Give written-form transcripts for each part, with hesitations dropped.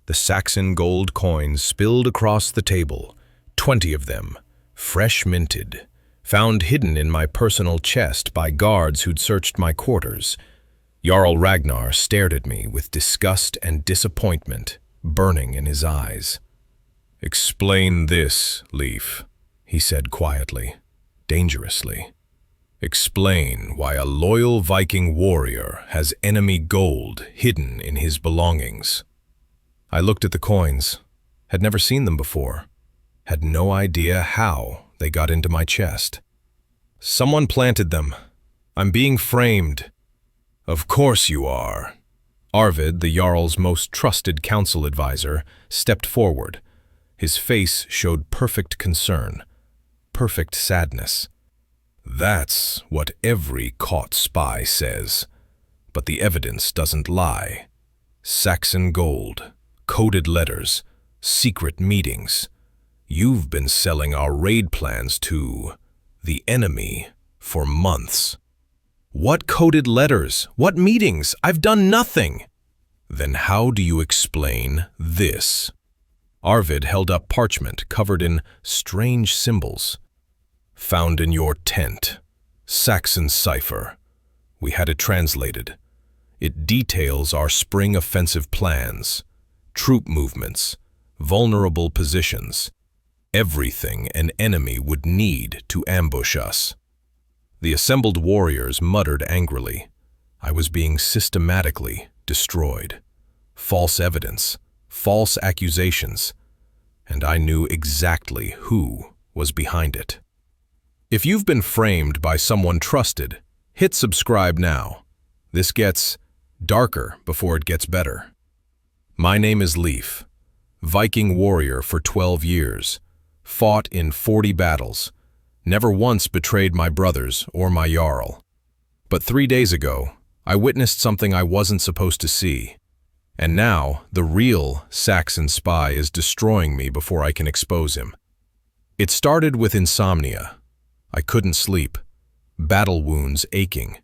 The Saxon gold coins spilled across the table, 20 of them, fresh minted, found hidden in my personal chest by guards who'd searched my quarters. Jarl Ragnar stared at me with disgust and disappointment burning in his eyes. "Explain this, Leif," he said quietly, dangerously. "Explain why a loyal Viking warrior has enemy gold hidden in his belongings." I looked at the coins, had never seen them before, had no idea how they got into my chest. "Someone planted them. I'm being framed." "Of course you are." Arvid, the Jarl's most trusted council advisor, stepped forward. His face showed perfect concern, perfect sadness. "That's what every caught spy says, but the evidence doesn't lie. Saxon gold, coded letters, secret meetings. You've been selling our raid plans to the enemy for months." "What coded letters? What meetings? I've done nothing." "Then how do you explain this?" Arvid held up parchment covered in strange symbols. "Found in your tent. Saxon cipher. We had it translated. It details our spring offensive plans, troop movements, vulnerable positions, everything an enemy would need to ambush us." The assembled warriors muttered angrily. I was being systematically destroyed. False evidence, false accusations, and I knew exactly who was behind it. If you've been framed by someone trusted, hit subscribe now. This gets darker before it gets better. My name is Leif, Viking warrior for 12 years, fought in 40 battles, never once betrayed my brothers or my Jarl. But 3 days ago, I witnessed something I wasn't supposed to see. And now, the real Saxon spy is destroying me before I can expose him. It started with insomnia. I couldn't sleep, battle wounds aching.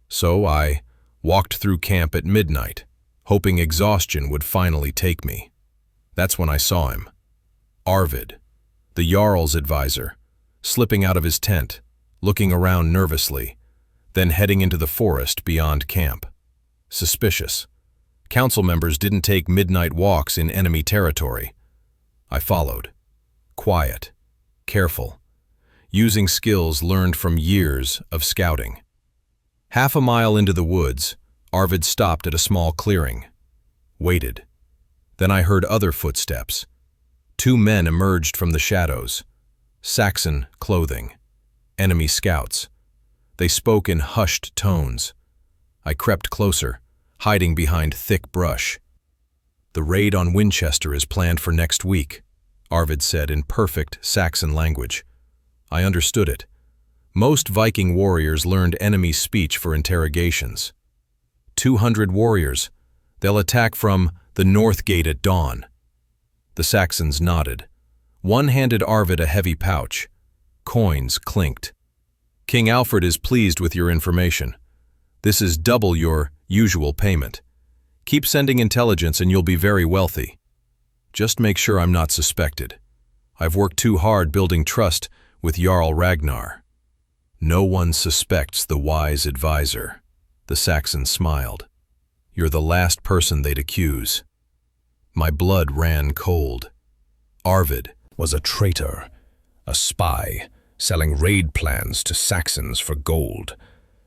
So I walked through camp at midnight, hoping exhaustion would finally take me. That's when I saw him. Arvid, the Jarl's advisor, slipping out of his tent, looking around nervously, then heading into the forest beyond camp. Suspicious. Council members didn't take midnight walks in enemy territory. I followed. Quiet, careful, using skills learned from years of scouting. Half a mile into the woods, Arvid stopped at a small clearing. Waited. Then I heard other footsteps. 2 men emerged from the shadows. Saxon clothing. Enemy scouts. They spoke in hushed tones. I crept closer, hiding behind thick brush. "The raid on Winchester is planned for next week," Arvid said in perfect Saxon language. I understood it. Most Viking warriors learned enemy speech for interrogations. 200 warriors. They'll attack from the north gate at dawn. The Saxons nodded. One handed Arvid a heavy pouch. Coins clinked. "King Alfred is pleased with your information. This is double your usual payment. Keep sending intelligence and you'll be very wealthy. Just make sure I'm not suspected. I've worked too hard building trust with Jarl Ragnar." "No one suspects the wise advisor," the Saxon smiled. "You're the last person they'd accuse." My blood ran cold. Arvid was a traitor, a spy, selling raid plans to Saxons for gold.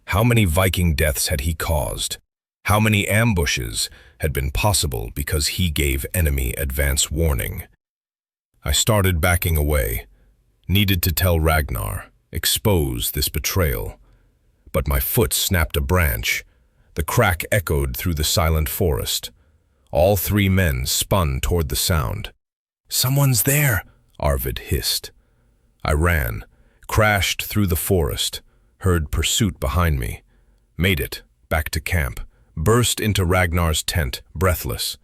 How many Viking deaths had he caused? How many ambushes had been possible because he gave enemy advance warning? I started backing away, needed to tell Ragnar, expose this betrayal. But my foot snapped a branch. The crack echoed through the silent forest. All 3 men spun toward the sound. "Someone's there," Arvid hissed. I ran, crashed through the forest, heard pursuit behind me, made it back to camp, burst into Ragnar's tent, breathless.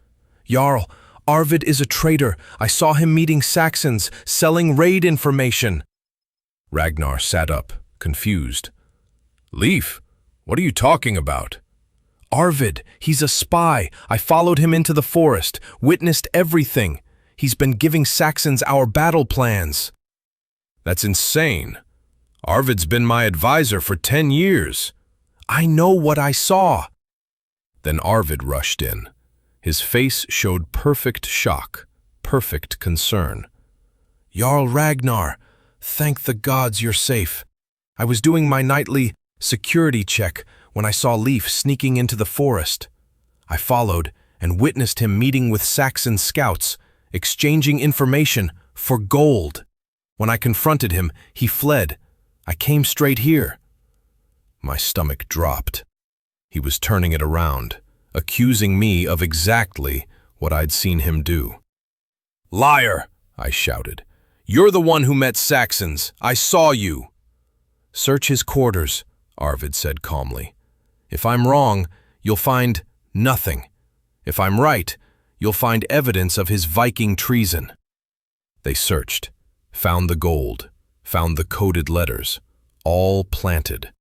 "Jarl, Arvid is a traitor. I saw him meeting Saxons, selling raid information." Ragnar sat up, confused. "Leif, what are you talking about?" Arvid, he's a spy. I followed him into the forest, witnessed everything. He's been giving Saxons our battle plans. That's insane. Arvid's been my advisor for 10 years. I know what I saw. Then Arvid rushed in. His face showed perfect shock, perfect concern. Jarl Ragnar, thank the gods you're safe. I was doing my nightly security check when I saw Leif sneaking into the forest. I followed and witnessed him meeting with Saxon scouts, exchanging information for gold. When I confronted him, he fled. I came straight here. My stomach dropped. He was turning it around, accusing me of exactly what I'd seen him do. Liar, I shouted. You're the one who met Saxons. I saw you. Search his quarters, Arvid said calmly. If I'm wrong, you'll find nothing. If I'm right, you'll find evidence of his Viking treason. They searched, found the gold, found the coded letters, all planted,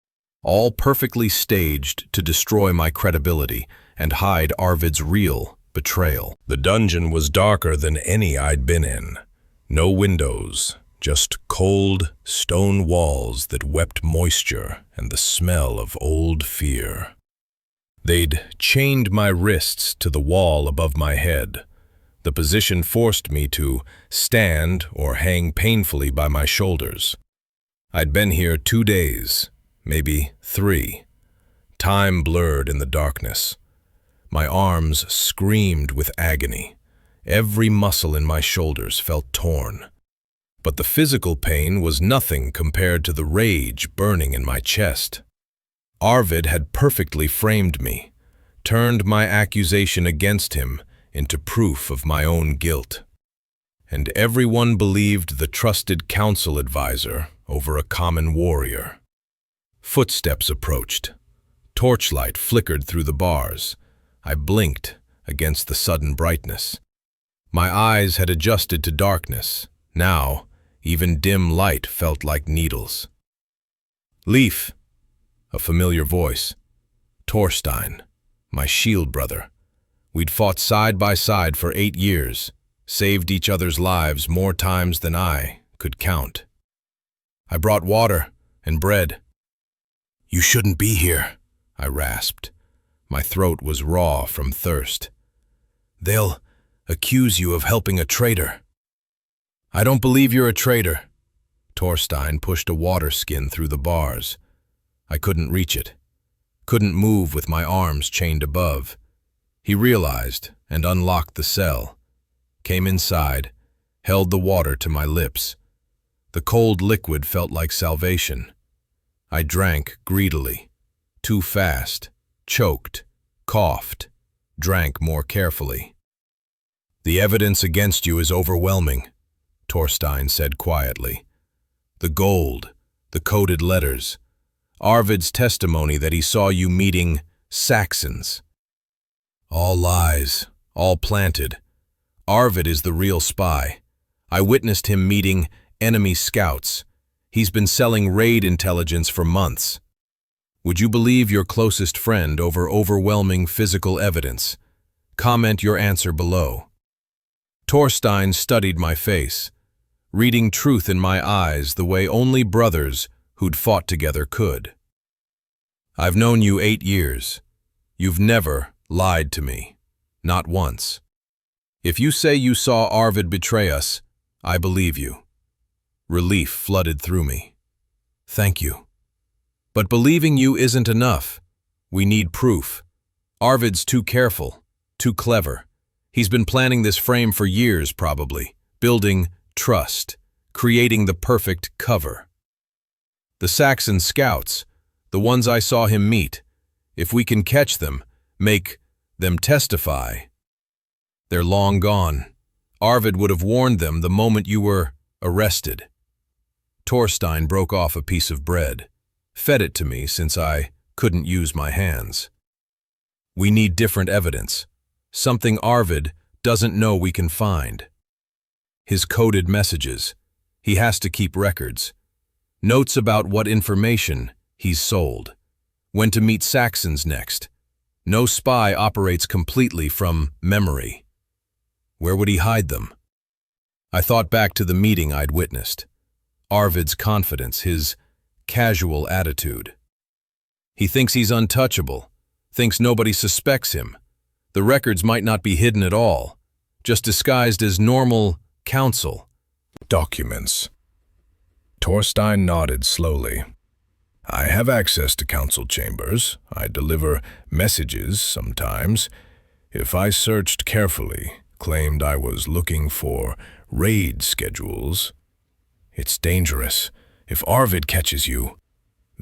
all perfectly staged to destroy my credibility and hide Arvid's real betrayal. The dungeon was darker than any I'd been in. No windows, just cold stone walls that wept moisture and the smell of old fear. They'd chained my wrists to the wall above my head. The position forced me to stand or hang painfully by my shoulders. I'd been here 2 days, maybe 3. Time blurred in the darkness. My arms screamed with agony. Every muscle in my shoulders felt torn. But the physical pain was nothing compared to the rage burning in my chest. Arvid had perfectly framed me, turned my accusation against him into proof of my own guilt. And everyone believed the trusted council advisor over a common warrior. Footsteps approached. Torchlight flickered through the bars. I blinked against the sudden brightness. My eyes had adjusted to darkness. Now, even dim light felt like needles. Leif, a familiar voice. Thorstein, my shield brother. We'd fought side by side for 8 years, saved each other's lives more times than I could count. I brought water and bread. You shouldn't be here, I rasped. My throat was raw from thirst. They'll accuse you of helping a traitor. I don't believe you're a traitor. Thorstein pushed a water skin through the bars. I couldn't reach it. Couldn't move with my arms chained above. He realized and unlocked the cell. Came inside, held the water to my lips. The cold liquid felt like salvation. I drank greedily. Too fast. Choked. Coughed. Drank more carefully. The evidence against you is overwhelming, Thorstein said quietly. The gold, the coded letters, Arvid's testimony that he saw you meeting Saxons. All lies, all planted. Arvid is the real spy. I witnessed him meeting enemy scouts. He's been selling raid intelligence for months. Would you believe your closest friend over overwhelming physical evidence? Comment your answer below. Thorstein studied my face, reading truth in my eyes the way only brothers who'd fought together could. I've known you 8 years. You've never lied to me, not once. If you say you saw Arvid betray us, I believe you. Relief flooded through me. Thank you. But believing you isn't enough. We need proof. Arvid's too careful, too clever. He's been planning this frame for years, probably, building trust, creating the perfect cover. The Saxon scouts, the ones I saw him meet, if we can catch them, make them testify. They're long gone. Arvid would have warned them the moment you were arrested. Thorstein broke off a piece of bread, fed it to me since I couldn't use my hands. We need different evidence. Something Arvid doesn't know we can find. His coded messages. He has to keep records. Notes about what information he's sold. When to meet Saxons next. No spy operates completely from memory. Where would he hide them? I thought back to the meeting I'd witnessed. Arvid's confidence, his casual attitude. He thinks he's untouchable, thinks nobody suspects him. The records might not be hidden at all, just disguised as normal counsel. Documents. Thorstein nodded slowly. I have access to council chambers. I deliver messages sometimes. If I searched carefully, claimed I was looking for raid schedules. It's dangerous. If Arvid catches you,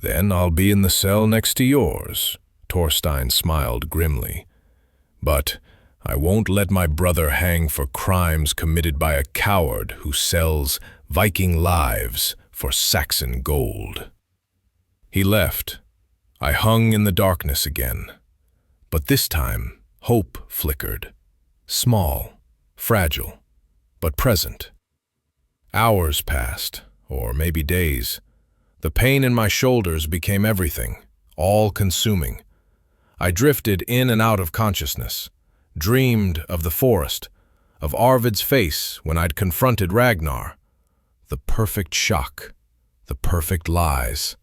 then I'll be in the cell next to yours. Thorstein smiled grimly. But I won't let my brother hang for crimes committed by a coward who sells Viking lives for Saxon gold. He left. I hung in the darkness again. But this time, hope flickered. Small, fragile, but present. Hours passed, or maybe days. The pain in my shoulders became everything, all-consuming. I drifted in and out of consciousness, dreamed of the forest, of Arvid's face when I'd confronted Ragnar. The perfect shock, the perfect lies.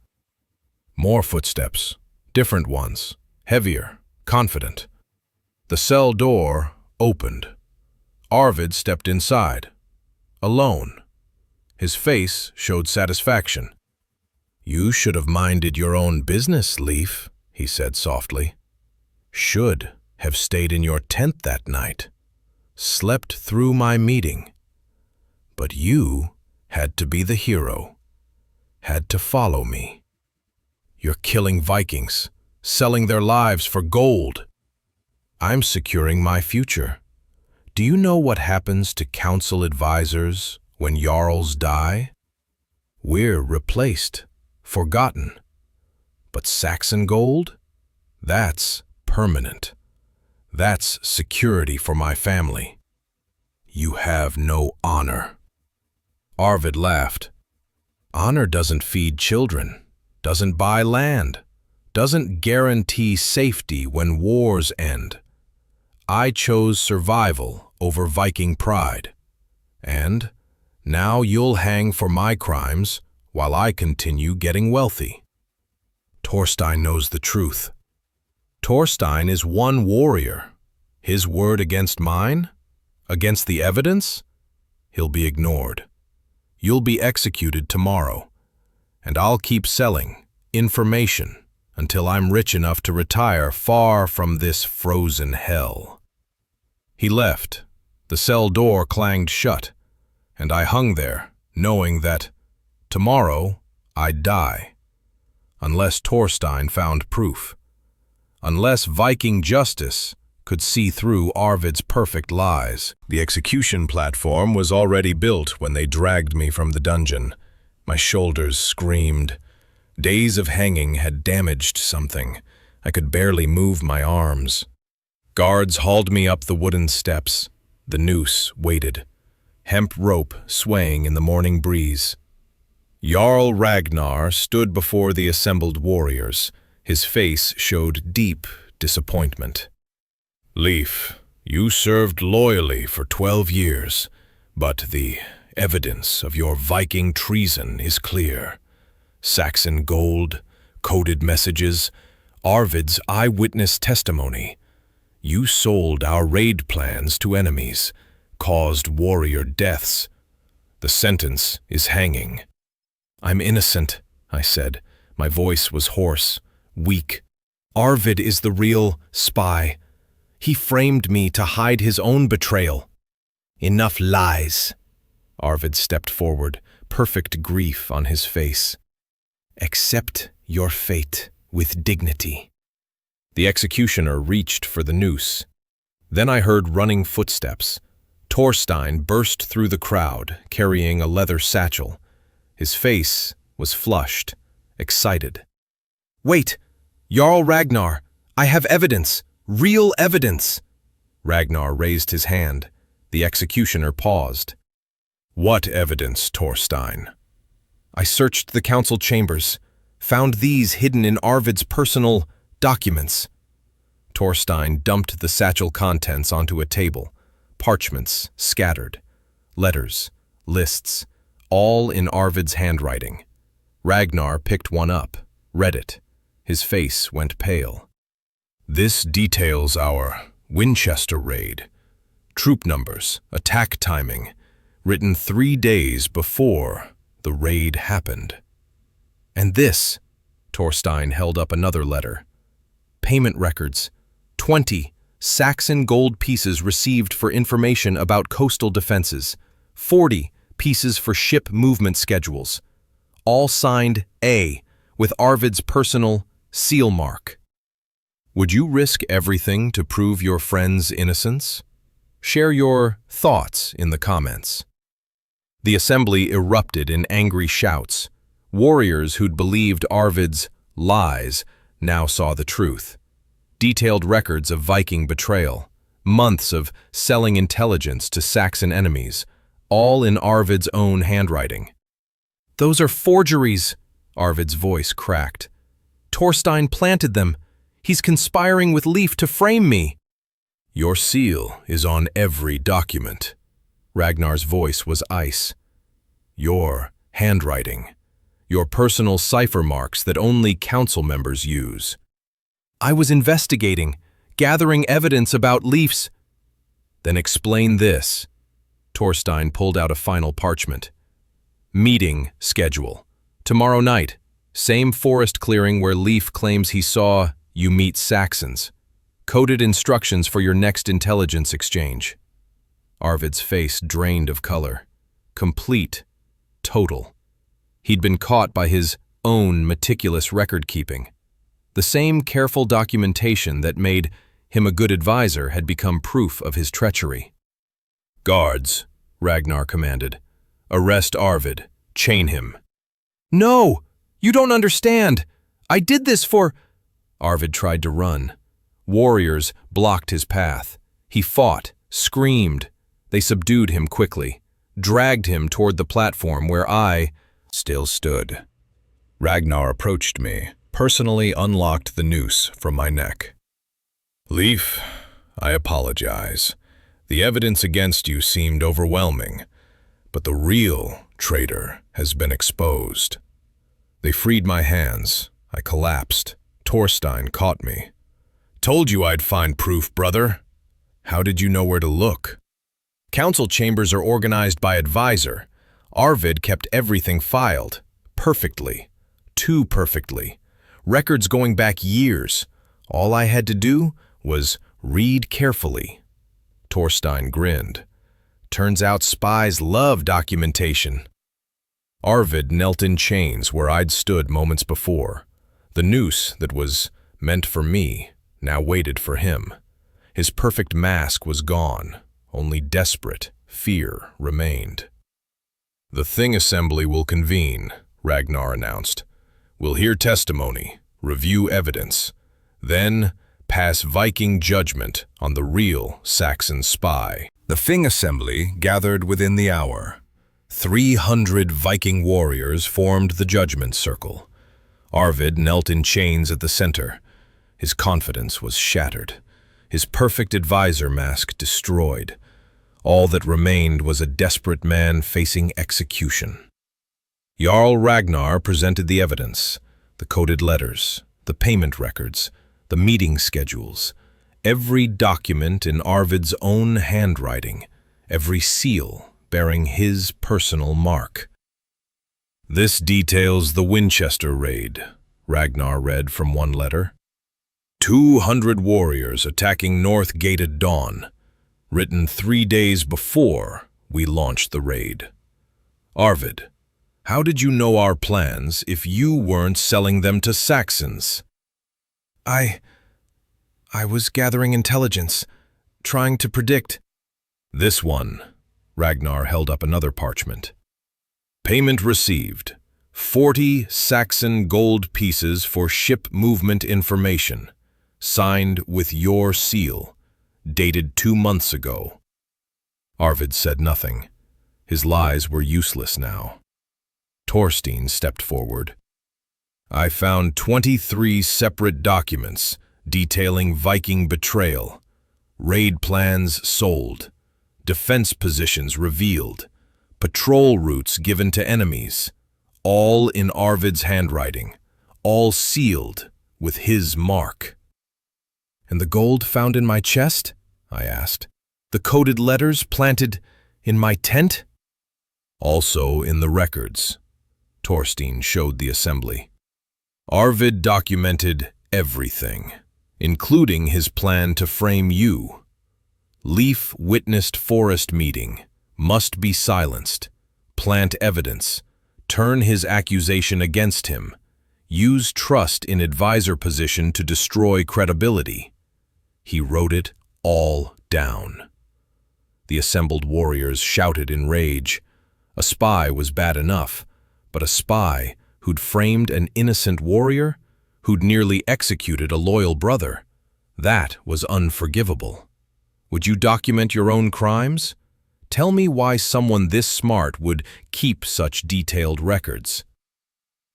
More footsteps, different ones, heavier, confident. The cell door opened. Arvid stepped inside, alone. His face showed satisfaction. You should have minded your own business, Leif, he said softly. Should have stayed in your tent that night, slept through my meeting. But you had to be the hero, had to follow me. You're killing Vikings, selling their lives for gold. I'm securing my future. Do you know what happens to council advisors when Jarls die? We're replaced, forgotten. But Saxon gold? That's permanent. That's security for my family. You have no honor. Arvid laughed. Honor doesn't feed children, doesn't buy land, doesn't guarantee safety when wars end. I chose survival over Viking pride. And now you'll hang for my crimes while I continue getting wealthy. Thorstein knows the truth. Thorstein is one warrior. His word against mine, against the evidence, he'll be ignored. You'll be executed tomorrow, and I'll keep selling information until I'm rich enough to retire far from this frozen hell. He left. The cell door clanged shut, and I hung there, knowing that tomorrow I'd die, unless Thorstein found proof, unless Viking justice could see through Arvid's perfect lies. The execution platform was already built when they dragged me from the dungeon. My shoulders screamed. Days of hanging had damaged something. I could barely move my arms. Guards hauled me up the wooden steps. The noose waited, hemp rope swaying in the morning breeze. Jarl Ragnar stood before the assembled warriors. His face showed deep disappointment. Leif, you served loyally for 12 years, but the evidence of your Viking treason is clear. Saxon gold, coded messages, Arvid's eyewitness testimony. You sold our raid plans to enemies, caused warrior deaths. The sentence is hanging. I'm innocent, I said. My voice was hoarse, weak. Arvid is the real spy. He framed me to hide his own betrayal. Enough lies. Arvid stepped forward, perfect grief on his face. Accept your fate with dignity. The executioner reached for the noose. Then I heard running footsteps. Thorstein burst through the crowd, carrying a leather satchel. His face was flushed, excited. Wait! Jarl Ragnar! I have evidence! Real evidence! Ragnar raised his hand. The executioner paused. What evidence, Thorstein? I searched the council chambers, found these hidden in Arvid's personal documents. Torstein dumped the satchel contents onto a table. Parchments scattered. Letters, lists, all in Arvid's handwriting. Ragnar picked one up, read it. His face went pale. This details our Winchester raid. Troop numbers, attack timing, written 3 days before the raid happened. And this, Torstein held up another letter. Payment records, 20 Saxon gold pieces received for information about coastal defenses, 40 pieces for ship movement schedules, all signed A with Arvid's personal seal mark. Would you risk everything to prove your friend's innocence? Share your thoughts in the comments. The assembly erupted in angry shouts. Warriors who'd believed Arvid's lies now saw the truth. Detailed records of Viking betrayal, months of selling intelligence to Saxon enemies, all in Arvid's own handwriting. Those are forgeries, Arvid's voice cracked. Torstein planted them. He's conspiring with Leif to frame me. Your seal is on every document. Ragnar's voice was ice. Your handwriting. Your personal cipher marks that only council members use. I was investigating, gathering evidence about Leif's. Then explain this. Torstein pulled out a final parchment. Meeting schedule. Tomorrow night, same forest clearing where Leif claims he saw you meet Saxons. Coded instructions for your next intelligence exchange. Arvid's face drained of color. Complete. Total. He'd been caught by his own meticulous record-keeping. The same careful documentation that made him a good advisor had become proof of his treachery. Guards, Ragnar commanded. Arrest Arvid. Chain him. No! You don't understand! I did this for… Arvid tried to run. Warriors blocked his path. He fought, screamed. They subdued him quickly, dragged him toward the platform where I still stood. Ragnar approached me, personally unlocked the noose from my neck. Leif, I apologize. The evidence against you seemed overwhelming, but the real traitor has been exposed. They freed my hands. I collapsed. Torstein caught me. Told you I'd find proof, brother. How did you know where to look? Council chambers are organized by advisor. Arvid kept everything filed. Perfectly. Too perfectly. Records going back years. All I had to do was read carefully. Torstein grinned. Turns out spies love documentation. Arvid knelt in chains where I'd stood moments before. The noose that was meant for me now waited for him. His perfect mask was gone. Only desperate fear remained. The Thing Assembly will convene, Ragnar announced. We'll hear testimony, review evidence, then pass Viking judgment on the real Saxon spy. The Thing Assembly gathered within the hour. 300 Viking warriors formed the judgment circle. Arvid knelt in chains at the center. His confidence was shattered. His perfect advisor mask destroyed. All that remained was a desperate man facing execution. Jarl Ragnar presented the evidence, the coded letters, the payment records, the meeting schedules, every document in Arvid's own handwriting, every seal bearing his personal mark. This details the Winchester raid, Ragnar read from one letter. 200 warriors attacking North Gate at dawn, written 3 days before we launched the raid. Arvid, how did you know our plans if you weren't selling them to Saxons? I was gathering intelligence, trying to predict. This one, Ragnar held up another parchment. Payment received, 40 Saxon gold pieces for ship movement information, signed with your seal, dated 2 months ago. Arvid said nothing. His lies were useless now. Torstein stepped forward. I found 23 separate documents detailing Viking betrayal, raid plans sold, defense positions revealed, patrol routes given to enemies, all in Arvid's handwriting, all sealed with his mark. "And the gold found in my chest?" I asked. "The coded letters planted in my tent?" "Also in the records," Thorstein showed the assembly. "Arvid documented everything, including his plan to frame you. Leif witnessed forest meeting, must be silenced, plant evidence, turn his accusation against him, use trust in advisor position to destroy credibility. He wrote it all down." The assembled warriors shouted in rage. A spy was bad enough, but a spy who'd framed an innocent warrior, who'd nearly executed a loyal brother, that was unforgivable. Would you document your own crimes? Tell me why someone this smart would keep such detailed records.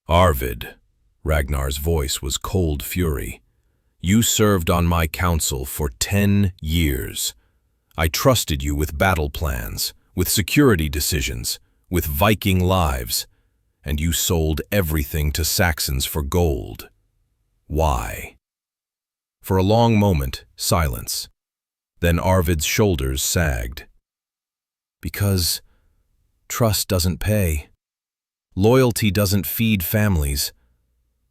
"Arvid," Ragnar's voice was cold fury, "you served on my council for 10 years. I trusted you with battle plans, with security decisions, with Viking lives, and you sold everything to Saxons for gold. Why?" For a long moment, silence. Then Arvid's shoulders sagged. "Because trust doesn't pay. Loyalty doesn't feed families.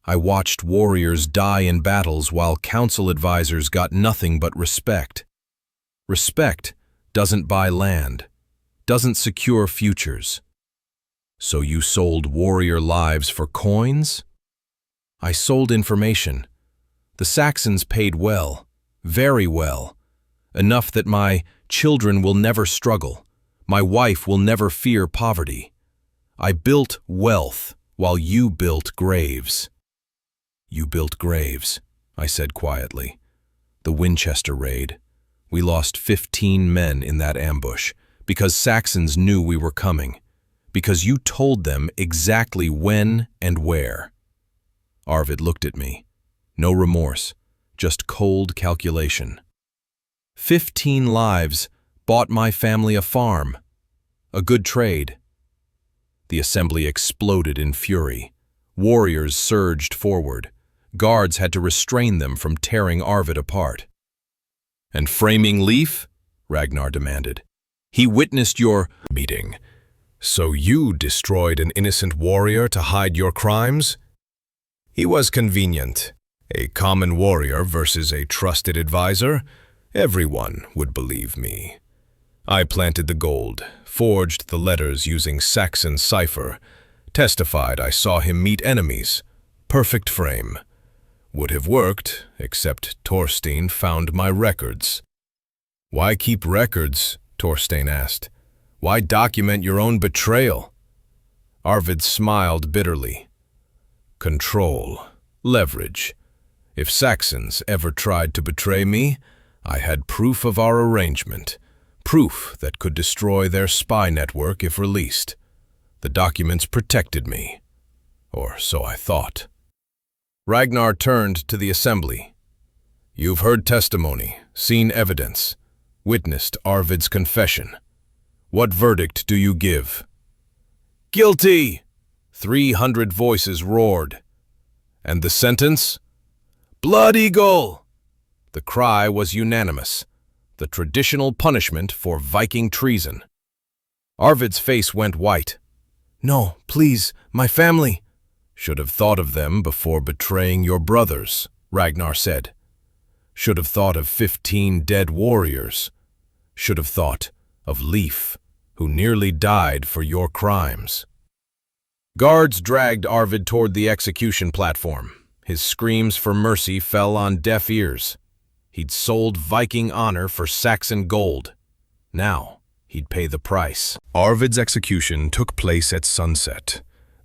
I watched warriors die in battles while council advisors got nothing but respect. Respect doesn't buy land, doesn't secure futures. So you sold warrior lives for coins?" "I sold information. The Saxons paid well, very well, enough that my children will never struggle, my wife will never fear poverty. I built wealth while you built graves." "You built graves," I said quietly. "The Winchester raid. We lost 15 men in that ambush, because Saxons knew we were coming, because you told them exactly when and where." Arvid looked at me. No remorse, just cold calculation. 15 lives bought my family a farm. A good trade. The assembly exploded in fury. Warriors surged forward. Guards had to restrain them from tearing Arvid apart. "And framing Leif?" Ragnar demanded. "He witnessed your meeting. So you destroyed an innocent warrior to hide your crimes?" "He was convenient. A common warrior versus a trusted advisor. Everyone would believe me. I planted the gold, forged the letters using Saxon cipher, testified I saw him meet enemies. Perfect frame. Would have worked, except Thorstein found my records." "Why keep records?" Thorstein asked. "Why document your own betrayal?" Arvid smiled bitterly. "Control. Leverage. If Saxons ever tried to betray me, I had proof of our arrangement, proof that could destroy their spy network if released. The documents protected me. Or so I thought." Ragnar turned to the assembly. "You've heard testimony, seen evidence, witnessed Arvid's confession. What verdict do you give?" "Guilty!" 300 voices roared. "And the sentence?" "Blood eagle!" The cry was unanimous, the traditional punishment for Viking treason. Arvid's face went white. "No, please, my family." "Should have thought of them before betraying your brothers," Ragnar said. "Should have thought of 15 dead warriors. Should have thought of Leif, who nearly died for your crimes." Guards dragged Arvid toward the execution platform. His screams for mercy fell on deaf ears. He'd sold Viking honor for Saxon gold. Now he'd pay the price. Arvid's execution took place at sunset.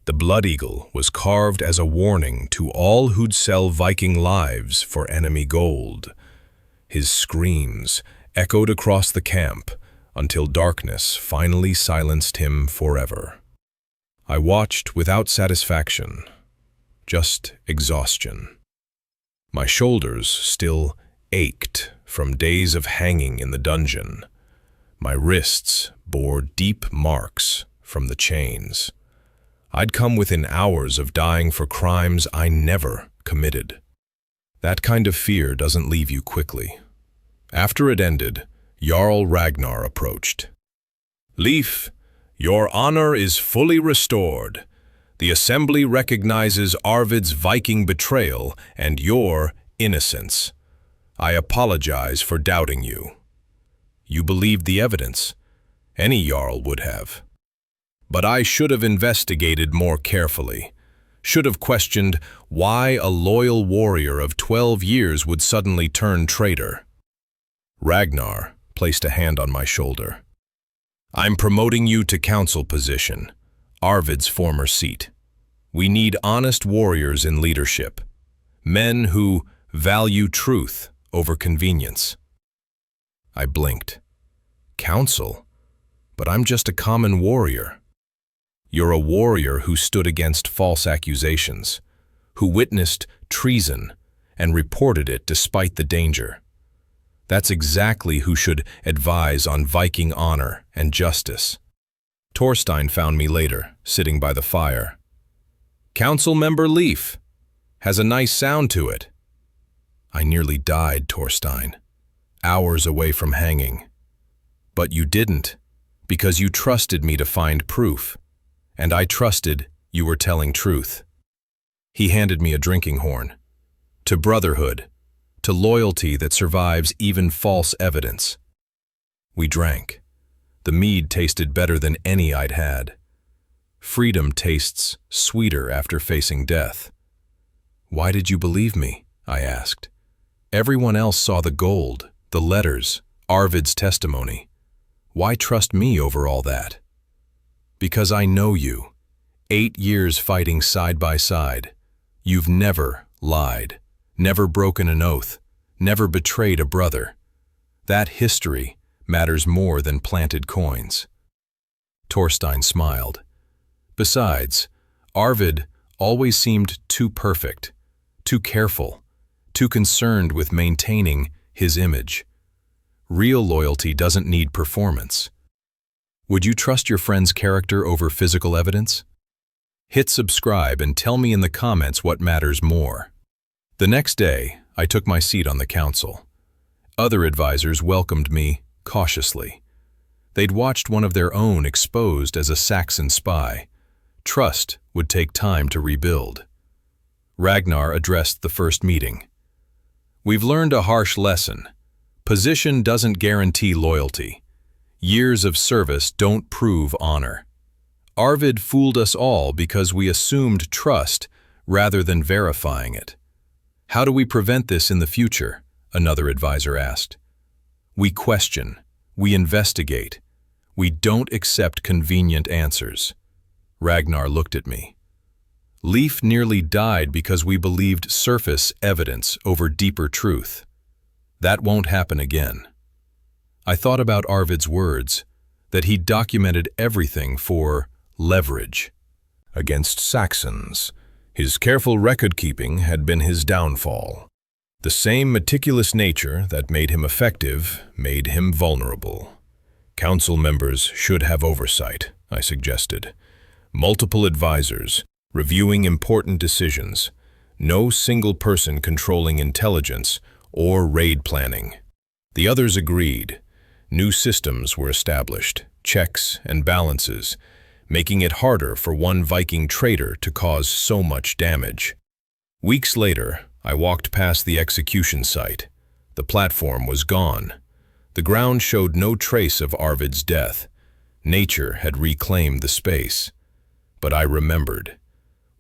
The blood eagle was carved as a warning to all who'd sell Viking lives for enemy gold. His screams echoed across the camp until darkness finally silenced him forever. I watched without satisfaction, just exhaustion. My shoulders still ached from days of hanging in the dungeon. My wrists bore deep marks from the chains. I'd come within hours of dying for crimes I never committed. That kind of fear doesn't leave you quickly. After it ended, Jarl Ragnar approached. "Leif, your honor is fully restored. The assembly recognizes Arvid's Viking betrayal and your innocence. I apologize for doubting you. You believed the evidence. Any Jarl would have. But I should have investigated more carefully. Should have questioned why a loyal warrior of 12 years would suddenly turn traitor." Ragnar placed a hand on my shoulder. "I'm promoting you to council position, Arvid's former seat. We need honest warriors in leadership, men who value truth over convenience." I blinked. "Council? But I'm just a common warrior." "You're a warrior who stood against false accusations, who witnessed treason and reported it despite the danger. That's exactly who should advise on Viking honor and justice." Thorstein found me later, sitting by the fire. "Council member Leif. Has a nice sound to it." "I nearly died, Thorstein. Hours away from hanging. But you didn't, because you trusted me to find proof. And I trusted you were telling truth." He handed me a drinking horn. "To brotherhood, to loyalty that survives even false evidence." We drank. The mead tasted better than any I'd had. Freedom tastes sweeter after facing death. "Why did you believe me?" I asked. "Everyone else saw the gold, the letters, Arvid's testimony. Why trust me over all that?" "Because I know you. 8 years fighting side by side. You've never lied, never broken an oath, never betrayed a brother. That history matters more than planted coins." Thorstein smiled. "Besides, Arvid always seemed too perfect, too careful, too concerned with maintaining his image. Real loyalty doesn't need performance. Would you trust your friend's character over physical evidence? Hit subscribe and tell me in the comments what matters more." The next day, I took my seat on the council. Other advisors welcomed me cautiously. They'd watched one of their own exposed as a Saxon spy. Trust would take time to rebuild. Ragnar addressed the first meeting. "We've learned a harsh lesson. Position doesn't guarantee loyalty. Years of service don't prove honor. Arvid fooled us all because we assumed trust rather than verifying it. How do we prevent this in the future?" another advisor asked. "We question. We investigate. We don't accept convenient answers." Ragnar looked at me. "Leif nearly died because we believed surface evidence over deeper truth. That won't happen again." I thought about Arvid's words, that he documented everything for leverage. Against Saxons, his careful record-keeping had been his downfall. The same meticulous nature that made him effective made him vulnerable. "Council members should have oversight," I suggested. "Multiple advisors, reviewing important decisions. No single person controlling intelligence or raid planning." The others agreed. New systems were established, checks and balances, making it harder for one Viking traitor to cause so much damage. Weeks later, I walked past the execution site. The platform was gone. The ground showed no trace of Arvid's death. Nature had reclaimed the space. But I remembered,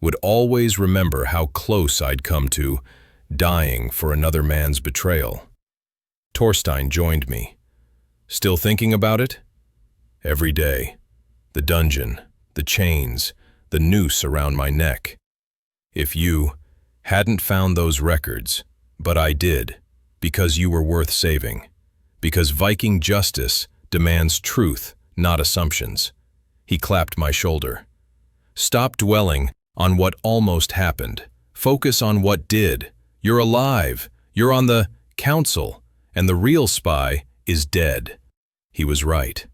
would always remember how close I'd come to dying for another man's betrayal. Thorstein joined me. "Still thinking about it?" "Every day. The dungeon, the chains, the noose around my neck. If you hadn't found those records, but I did, because you were worth saving. Because Viking justice demands truth, not assumptions." He clapped my shoulder. "Stop dwelling on what almost happened. Focus on what did. You're alive. You're on the council, and the real spy is dead. He was right.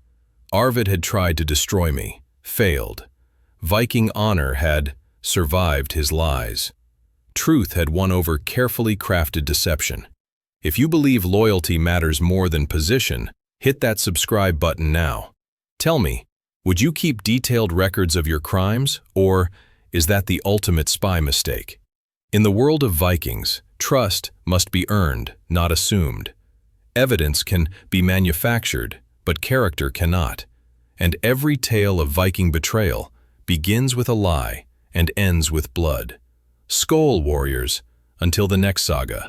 Arvid had tried to destroy me, failed. Viking honor had survived his lies. Truth had won over carefully crafted deception. If you believe loyalty matters more than position, hit that subscribe button now. Tell me, would you keep detailed records of your crimes, or is that the ultimate spy mistake? In the world of Vikings, trust must be earned, not assumed. Evidence can be manufactured, but character cannot. And every tale of Viking betrayal begins with a lie and ends with blood. Skål, warriors, until the next saga.